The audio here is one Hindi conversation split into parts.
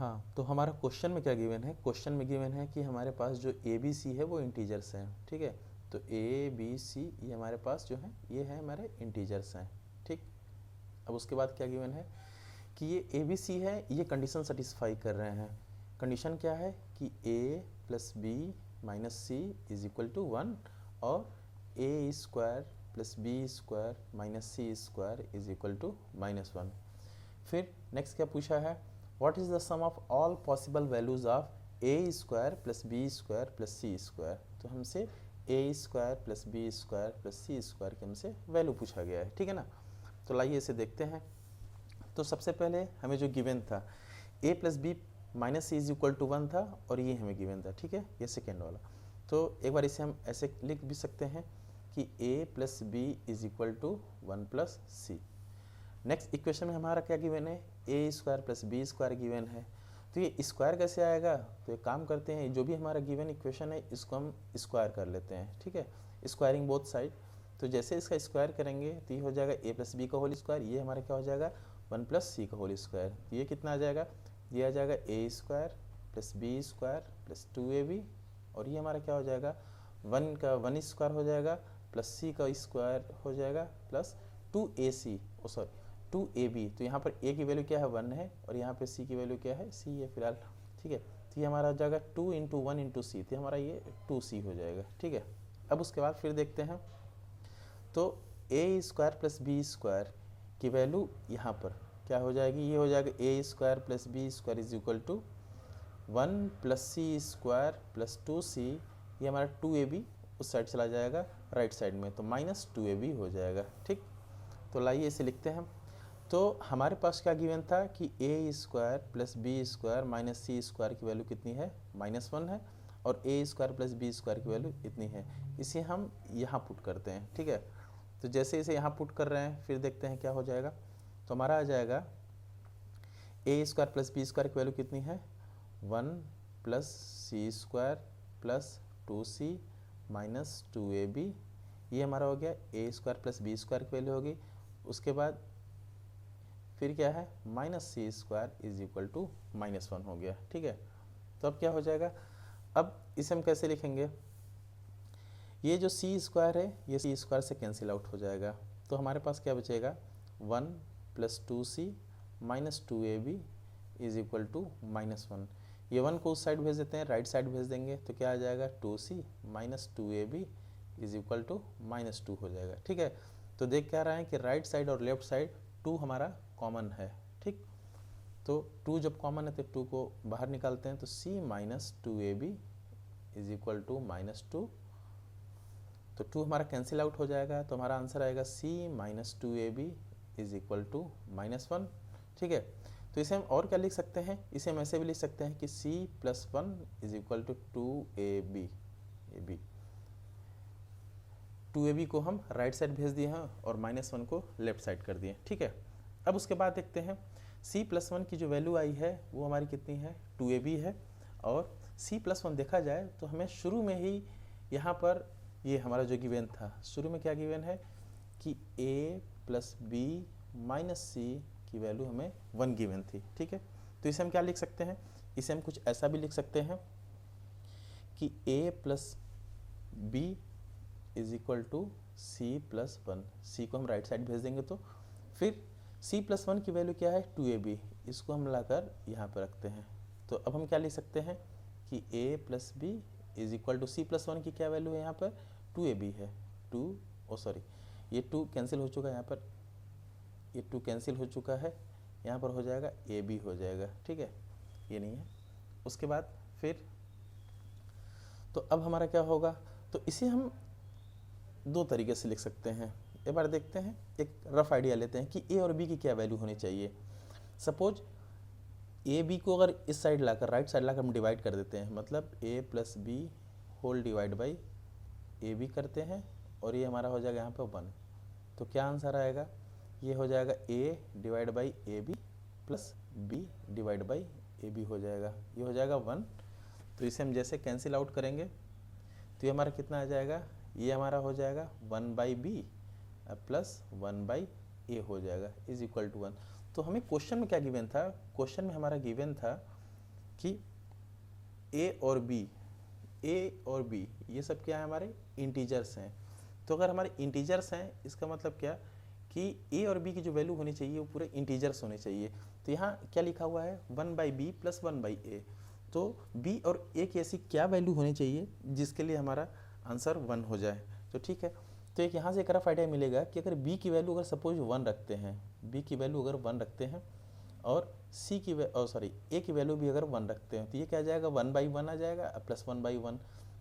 हाँ, तो हमारा क्वेश्चन में क्या गिवन है, क्वेश्चन में गिवन है कि हमारे पास जो ए बी सी है वो इंटीजर्स हैं, ठीक है। तो ए बी सी ये हमारे पास जो है ये है हमारे इंटीजर्स हैं, ठीक। अब उसके बाद क्या गिवन है कि ये ए बी सी है, ये कंडीशन सेटिस्फाई कर रहे हैं। कंडीशन क्या है कि A plus B minus C is equal to 1 और A square plus B square minus C square is equal to -1। फिर नेक्स्ट क्या पूछा है, what is the sum of all possible values of A square plus B square plus C square. तो हमसे A square plus B square plus C square की हमसे वैल्यू पूछा गया है, ठीक है ना। तो लाइए इसे देखते हैं। तो सबसे पहले हमें जो गिवन था A plus B minus C is equal to 1 था और ये हमें गिवन था, ठीक है, ये सेकेंड वाला। तो एक बार इसे हम ऐसे लिख भी सकते हैं कि A plus B is equal to 1 plus C. Next equation में हमारा क्या गिवन है, A square plus B square given है। तो ये स्क्वायर कैसे आएगा, तो एक काम करते हैं, जो भी हमारा गिवन इक्वेशन है इसको हम स्क्वायर कर लेते हैं, ठीक है, स्क्वायरिंग बोथ साइड। तो जैसे इसका स्क्वायर करेंगे तो ये हो जाएगा ए प्लस बी का होल स्क्वायर, ये हमारा क्या हो जाएगा 1 प्लस सी का होल स्क्वायर। तो ये कितना आ जाएगा, ये आ जाएगा A square plus B square plus 2ab, और ये हमारा क्या हो जाएगा 1 का 1 स्क्वायर हो जाएगा प्लस सी का स्क्वायर हो जाएगा प्लस 2ac, सॉरी 2ab। तो यहाँ पर a की वैल्यू क्या है 1 है और यहाँ पे c की वैल्यू क्या है c है फिलहाल, ठीक है। तो ये हमारा हो जाएगा 2 इंटू 1 इंटू सी, तो हमारा ये 2c हो जाएगा, ठीक है। अब उसके बाद फिर देखते हैं, तो A square plus B square की वैल्यू यहाँ पर क्या हो जाएगी, ये हो जाएगा A square plus B square is equal to 1 plus C square plus 2c, ये हमारा 2ab उस साइड चला जाएगा राइट साइड में, तो माइनस 2ab हो जाएगा, ठीक। तो लाइए इसे लिखते हैं। तो हमारे पास क्या गिवन था कि A square plus B square minus C square की वैल्यू कितनी है -1 है और A square plus B square की वैल्यू इतनी है। इसे हम यहाँ पुट करते हैं, ठीक है। तो जैसे इसे यहाँ पुट कर रहे हैं फिर देखते हैं क्या हो जाएगा। तो हमारा आ जाएगा A square plus B square की वैल्यू कितनी है 1 plus C square plus 2c minus 2ab, ये हमारा हो गया A square plus B square की वैल्यू होगी। उसके बाद फिर क्या है minus C square is equal to -1 हो गया, ठीक है। तो अब क्या हो जाएगा, अब इसे हम कैसे लिखेंगे, ये जो सी स्क्वायर है ये सी स्क्वायर से कैंसिल आउट हो जाएगा। तो हमारे पास क्या बचेगा 1 plus 2c minus 2ab is equal to -1। ये 1 को उस साइड भेज देते हैं, राइट साइड भेज देंगे तो क्या आ जाएगा 2c minus 2ab is equal to -2 हो जाएगा, ठीक है। तो देख क्या रहा है कि राइट साइड और लेफ्ट साइड 2 हमारा कॉमन है, ठीक। तो 2 जब कॉमन है तो 2 को बाहर निकालते हैं, तो c minus 2ab is equal to -2। तो 2 हमारा कैंसिल आउट हो जाएगा, तो हमारा आंसर आएगा c minus 2ab is equal to -1, ठीक है। तो इसे हम और क्या लिख सकते हैं, इसे हम ऐसे भी लिख सकते हैं कि c plus 1 is equal to 2ab। 2ab को हम राइट साइड भेज दिए हैं और -1 को लेफ्ट साइड कर दिए, ठीक है। अब उसके बाद देखते हैं c प्लस 1 की जो वैल्यू आई है वो हमारी कितनी है 2ab है, और c प्लस 1 देखा जाए तो हमें शुरू में ही यहाँ पर ये हमारा जो गिवन था, शुरू में क्या गिवन है कि a प्लस बी माइनस सी की वैल्यू हमें 1 गिवन थी, ठीक है। तो इसे हम क्या लिख सकते हैं, इसे हम कुछ ऐसा भी लिख सकते हैं कि a plus B is equal to C plus 1, C को हम राइट साइड भेज देंगे तो फिर c प्लस 1 की वैल्यू क्या है 2ab, इसको हम लाकर यहाँ पर रखते हैं। तो अब हम क्या लिख सकते हैं कि a plus B is equal to C plus 1 की क्या वैल्यू है यहाँ पर 2ab है, ये 2 कैंसिल हो चुका है, यहाँ पर ये 2 कैंसिल हो चुका है, यहाँ पर हो जाएगा ab हो जाएगा, ठीक है, ये नहीं है। उसके बाद फिर तो अब हमारा क्या होगा, तो इसे हम 2 तरीके से लिख सकते हैं। एक बार देखते हैं, एक रफ आइडिया लेते हैं कि ए और बी की क्या वैल्यू होनी चाहिए। सपोज ए बी को अगर इस साइड लाकर राइट साइड लाकर हम डिवाइड कर देते हैं, मतलब A plus B whole divide by A B करते हैं और ये हमारा हो जाएगा यहाँ पे 1। तो क्या आंसर आएगा, ये हो जाएगा A divide by A B plus B divide by A B हो जाएगा, ये हो जाएगा 1। तो इसे हम जैसे कैंसिल आउट करेंगे तो ये हमारा कितना आ जाएगा, ये हमारा हो जाएगा 1 बाई बी प्लस 1 बाई ए हो जाएगा इज इक्वल टू 1। तो हमें क्वेश्चन में क्या गिवन था, क्वेश्चन में हमारा गिवन था कि ए और बी ये सब क्या है, हमारे इंटीजर्स हैं। तो अगर हमारे इंटीजर्स हैं, इसका मतलब क्या कि ए और बी की जो वैल्यू होनी चाहिए वो पूरे इंटीजर्स होने चाहिए। तो यहाँ क्या लिखा हुआ है, 1/b + 1/a। तो b और a की ऐसी क्या वैल्यू होनी चाहिए जिसके लिए हमारा आंसर 1 हो जाए। तो ठीक है, तो एक यहाँ से एक रफ आइडिया मिलेगा कि अगर b की वैल्यू अगर सपोज 1 रखते हैं, b की वैल्यू अगर 1 रखते हैं और a की वैल्यू भी अगर 1 रखते हैं, तो ये क्या आ जाएगा, 1/1 आ जाएगा प्लस 1/1।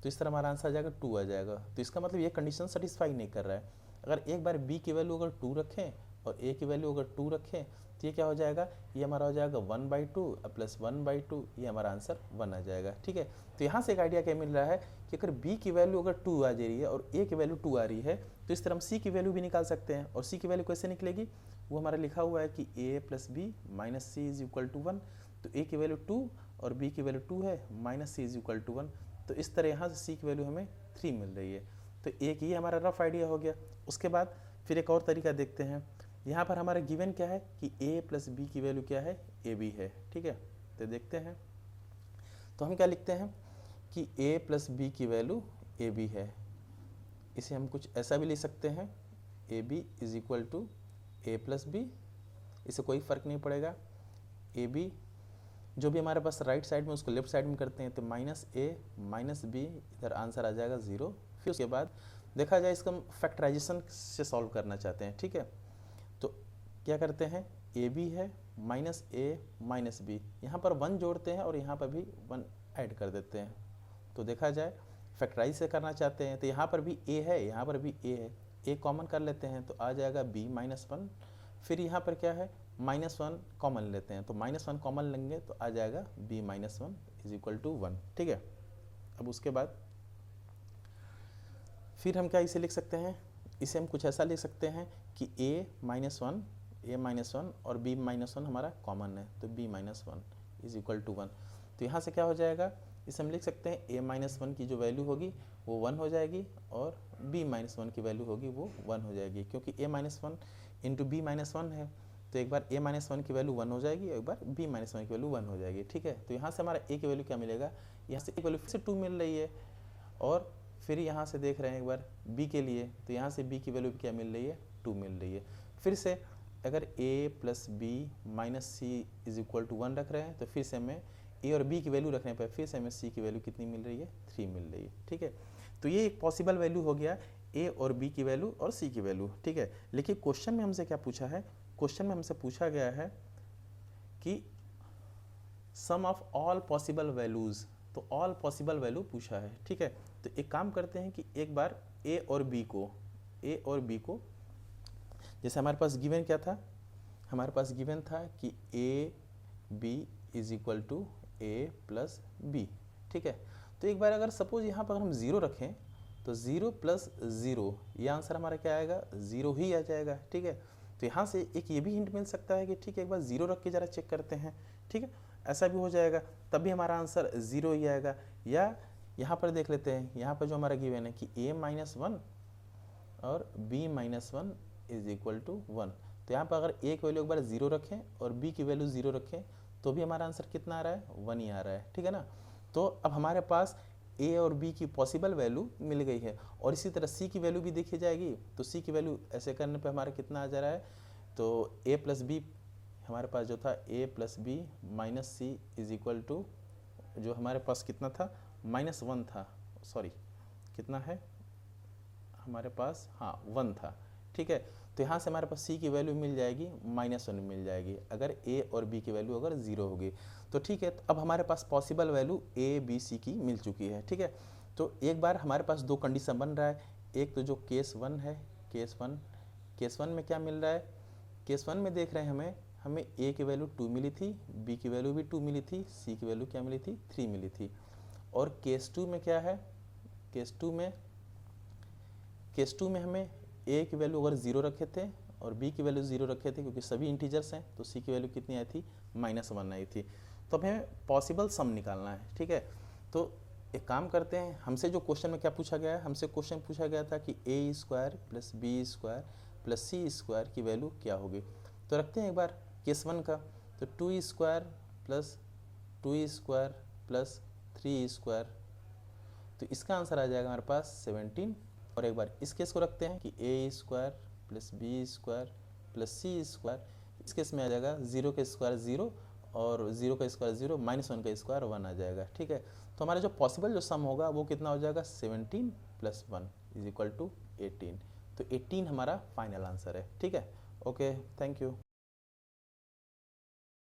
तो इस तरह हमारा आंसर आ जाएगा 2 आ जाएगा। तो इसका मतलब ये कंडीशन सेटिस्फाई नहीं कर रहा है। अगर एक बार b की वैल्यू अगर 2 रखें और a की वैल्यू अगर 2 रखें, तो ये क्या हो जाएगा, ये हमारा हो जाएगा 1/2 प्लस 1/2, ये हमारा आंसर 1 आ जाएगा। ठीक है, तो यहाँ से एक आइडिया क्या मिल रहा है कि अगर b की वैल्यू अगर 2 आ जा रही है और a की वैल्यू 2 आ रही है, तो इस तरह हम c की वैल्यू भी निकाल सकते हैं। और c की वैल्यू कैसे निकलेगी, वो हमारा लिखा हुआ है कि a + b - c = 1। तो a की वैल्यू 2 और b की वैल्यू 2 है, -c = 1। तो इस तरह यहाँ से c की वैल्यू हमें 3 मिल रही है। तो एक ये हमारा रफ आइडिया हो गया। उसके बाद फिर एक और तरीका देखते हैं। यहाँ पर हमारा गिवन क्या है कि a + b की वैल्यू क्या है, ab है। ठीक है, तो देखते हैं। तो हम क्या लिखते हैं कि a + b की वैल्यू ab है। इसे हम कुछ ऐसा भी लिख सकते हैं, ab = a + b। इससे कोई फ़र्क नहीं पड़ेगा। ab जो भी हमारे पास राइट साइड में उसको लेफ्ट साइड में करते हैं, तो -a - b, इधर आंसर आ जाएगा 0। फिर उसके बाद देखा जाए इसका हम फैक्टराइजेशन से सॉल्व करना चाहते हैं। ठीक है, तो क्या करते हैं, ab है -a - b, यहाँ पर 1 जोड़ते हैं और यहाँ पर भी 1 ऐड कर देते हैं। तो देखा जाए फैक्टराइज से करना चाहते हैं, तो यहाँ पर भी a है, यहाँ पर भी a है, a कॉमन कर लेते हैं तो आ जाएगा b - 1। फिर यहाँ पर क्या है, -1 कॉमन लेते हैं, तो -1 कॉमन लेंगे तो आ जाएगा b - 1 = 1। ठीक है, अब उसके बाद फिर हम क्या इसे लिख सकते हैं, इसे हम कुछ ऐसा लिख सकते हैं कि a - 1 और b - 1 हमारा कॉमन है, तो b - 1 = 1। तो यहाँ से क्या हो जाएगा, इसे हम लिख सकते हैं a - 1 की जो वैल्यू होगी वो 1 हो जाएगी और b - 1 की वैल्यू होगी वो 1 हो जाएगी, क्योंकि a - 1 इंटू b - 1 है। तो एक बार a - 1 की वैल्यू 1 हो जाएगी, एक बार b - 1 की वैल्यू 1 हो जाएगी। ठीक है, तो यहाँ से हमारा a की वैल्यू क्या मिलेगा, यहाँ से a की वैल्यू फिर से 2 मिल रही है। और फिर यहाँ से देख रहे हैं एक बार b के लिए, तो यहाँ से b की वैल्यू क्या मिल रही है, 2 मिल रही है। फिर से अगर a + b - c = 1 रख रहे हैं, तो फिर से हमें a और b की वैल्यू रखने पर फिर से हमें c की वैल्यू कितनी मिल रही है, 3 मिल रही है। ठीक है, तो ये एक पॉसिबल वैल्यू हो गया a और b की वैल्यू और c की वैल्यू। ठीक है, लेकिन क्वेश्चन में हमसे क्या पूछा है, क्वेश्चन में हमसे पूछा गया है कि सम ऑफ ऑल पॉसिबल वैल्यूज़, तो ऑल पॉसिबल वैल्यू पूछा है। ठीक है, तो एक काम करते हैं कि एक बार a और b को जैसे हमारे पास गिवन क्या था, हमारे पास गिवन था कि a b = a + b। ठीक है, तो एक बार अगर सपोज यहाँ पर हम 0 रखें, तो 0 + 0, ये आंसर हमारा क्या आएगा, 0 ही आ जाएगा। ठीक है, तो यहाँ से एक ये भी हिंट मिल सकता है कि ठीक है एक बार 0 रख के ज़रा चेक करते हैं। ठीक है, ऐसा भी हो जाएगा, तब भी हमारा आंसर 0 ही आएगा। या यहाँ पर देख लेते हैं, यहाँ पर जो हमारा गिवन है कि a - 1 और b - 1 = 1। तो यहाँ पर अगर a की वैल्यू एक बार 0 रखें और b की वैल्यू 0 रखें, तो भी हमारा आंसर कितना आ रहा है, 1 ही आ रहा है। ठीक है ना, तो अब हमारे पास a और b की पॉसिबल वैल्यू मिल गई है। और इसी तरह c की वैल्यू भी देखी जाएगी, तो c की वैल्यू ऐसे करने पे हमारा कितना आ जा रहा है, तो a + b हमारे पास जो था a + b - c = जो हमारे पास कितना था, -1 था, सॉरी कितना है हमारे पास, हाँ 1 था। ठीक है, तो यहाँ से हमारे पास c की वैल्यू मिल जाएगी, -1 मिल जाएगी अगर a और b की वैल्यू अगर 0 होगी। तो ठीक है, तो अब हमारे पास possible value a b c की मिल चुकी है। ठीक है, तो एक बार हमारे पास 2 कंडीशन बन रहा है। एक तो जो केस 1 है, केस 1 में क्या मिल रहा है, केस 1 में देख रहे हैं हमें a की वैल्यू 2 मिली थी, b की वैल्यू भी 2 मिली थी, c की वैल्यू क्या मिली थी, 3 मिली थी। और केस 2 में क्या है, केस 2 में हमें a की वैल्यू अगर 0 रखे थे और b की वैल्यू 0 रखे थे, क्योंकि सभी इंटीजर्स हैं, तो c की वैल्यू कितनी आई थी, -1 आई थी। तो अब हमें पॉसिबल सम निकालना है। ठीक है, तो एक काम करते हैं, हमसे जो क्वेश्चन में क्या पूछा गया है, हमसे क्वेश्चन पूछा गया था कि a² + b² + c² की वैल्यू क्या होगी। तो रखते हैं एक बार केस 1 का, तो 2² + 2 प्लस 3 तो इसका आंसर आ जाएगा हमारे पास 17। और एक बार इस केस को रखते हैं कि a² plus b² plus c², इस केस में आ जाएगा 0 का स्क्वायर 0 और 0 का स्क्वायर 0, -1 का स्क्वायर 1 आ जाएगा। ठीक है, तो हमारा जो पॉसिबल जो सम होगा वो कितना हो जाएगा 17 प्लस 1 इज इक्वल टू 18। तो 18 हमारा फाइनल आंसर है। ठीक है, ओके, थैंक यू।